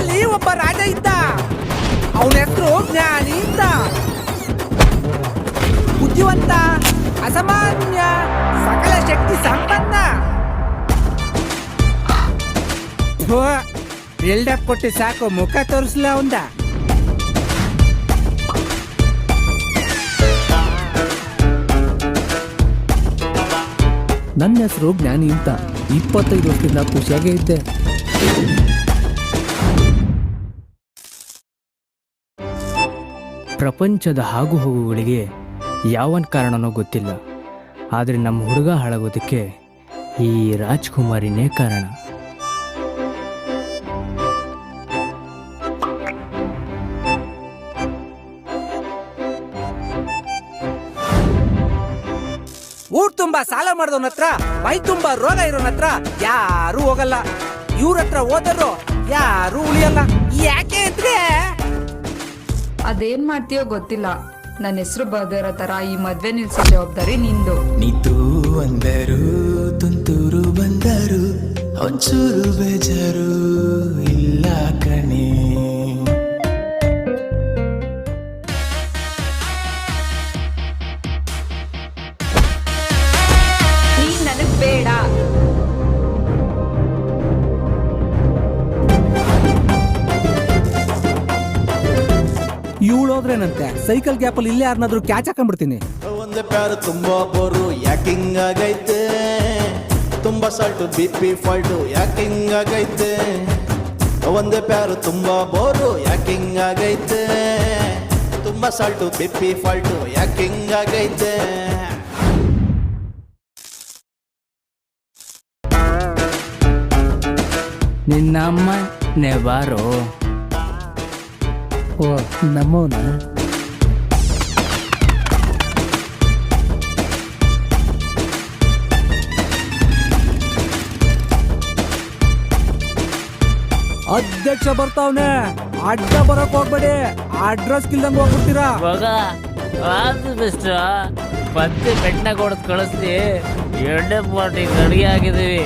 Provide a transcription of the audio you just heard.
ಊರಲ್ಲಿ ಒಬ್ಬ ರಾಜ ಇದ್ದ. ಅವನ ಹೆಸರು ಜ್ಞಾನಿ ಇದ್ದ. ಬುದ್ಧಿವಂತ, ಅಸಾಮಾನ್ಯ, ಸಕಲ ಶಕ್ತಿ ಸಂಪನ್ನ. ಬಿಲ್ಡಪ್ ಕೊಟ್ಟು ಸಾಕು, ಮುಖ ತೋರಿಸ್ಲ ಅವಂದ. ನನ್ನ ಹೆಸರು ಜ್ಞಾನಿ ಅಂತ. 25 ವರ್ಷದಿಂದ ಖುಷಿಯಾಗೇ ಇದ್ದೆ. ಪ್ರಪಂಚದ ಆಗು ಹೋಗುಗಳಿಗೆ ಯಾವನ್ ಕಾರಣನೋ ಗೊತ್ತಿಲ್ಲ, ಆದರೆ ನಮ್ಮ ಹುಡುಗ ಹಾಳಾಗೋದಕ್ಕೆ ಈ ರಾಜ್ಕುಮಾರಿನೇ ಕಾರಣ. ಊರ್ ತುಂಬಾ ಸಾಲ ಮಾಡಿದವನ ಹತ್ರ, ಮೈ ತುಂಬಾ ರೋಗ ಇರೋನ ಹತ್ರ ಯಾರು ಹೋಗಲ್ಲ. ಇವ್ರ ಹತ್ರ ಹೋದರು ಯಾರು ಉಳಿಯಲ್ಲ. ಯಾಕೆ ಅಂದ್ರೆ ಅದೇನ್ ಮಾಡ್ತೀಯೋ ಗೊತ್ತಿಲ್ಲ, ನನ್ನ ಹೆಸರು ಬರ್ದಿರೋ ತರ ಈ ಮದ್ವೆ ನಿಲ್ಸೋ ಜವಾಬ್ದಾರಿ ನಿಂದು. ನೀತು ಅಂದರು ತುಂತುರು ಬಂದರು, ಒಂಚೂರು ಬೇಜಾರು ಇಲ್ಲ ಕಣೆ. ನೀನ್ ನನಗ್ ಬೇಡ. ಇವಳೋದ್ರೇನಂತೆ, ಸೈಕಲ್ ಗ್ಯಾಪಲ್ಲಿ ಇಲ್ಲೇ ಯಾರನ್ನಾದ್ರೂ ಕ್ಯಾಚ್ ಹಾಕೊಂಡ್ಬಿಡ್ತೀನಿ. ಒಂದೇ ಪ್ಯಾರು ತುಂಬಾ ಬೋರು ಯಾಕಿಂಗ್ ಆಗೈತೆ, ತುಂಬಾ ಸಾಲ್ಟು BP ಫಾಲ್ಟು ಯಾಕಿಂಗ್ ಆಗೈತೆ. ಒಂದೇ ಪ್ಯಾರು ತುಂಬಾ ಬೋರು ಯಾಕಿಂಗ್ ಆಗೈತೆ, ತುಂಬಾ ಸಾಲ್ಟು BP ಫಾಲ್ಟು ಯಾಕಿಂಗ್ ಆಗೈತೆ. ನಿನ್ನಮ್ಮ ನೆಬಾರೋ. ಓ ನಮ್ಮವನ. ಅಧ್ಯಕ್ಷ ಬರ್ತಾವ್ನೆ, ಅಡ್ಡ ಬರಕ್ ಹೋಗ್ಬೇಡಿ. ಅಡ್ರೆಸ್ ಕಿಲ್ದಂಗ್ ಹೋಗ್ಬಿಡ್ತೀರಾ. ಬೆಸ್ಟ್ ಮತ್ತೆ ಬೆಟ್ಟನ ಕೊಡದ್ ಕಳಿಸ್ತಿ. 2 ಪಾರ್ಟಿ ರೆಡಿ ಆಗಿದ್ದೀವಿ.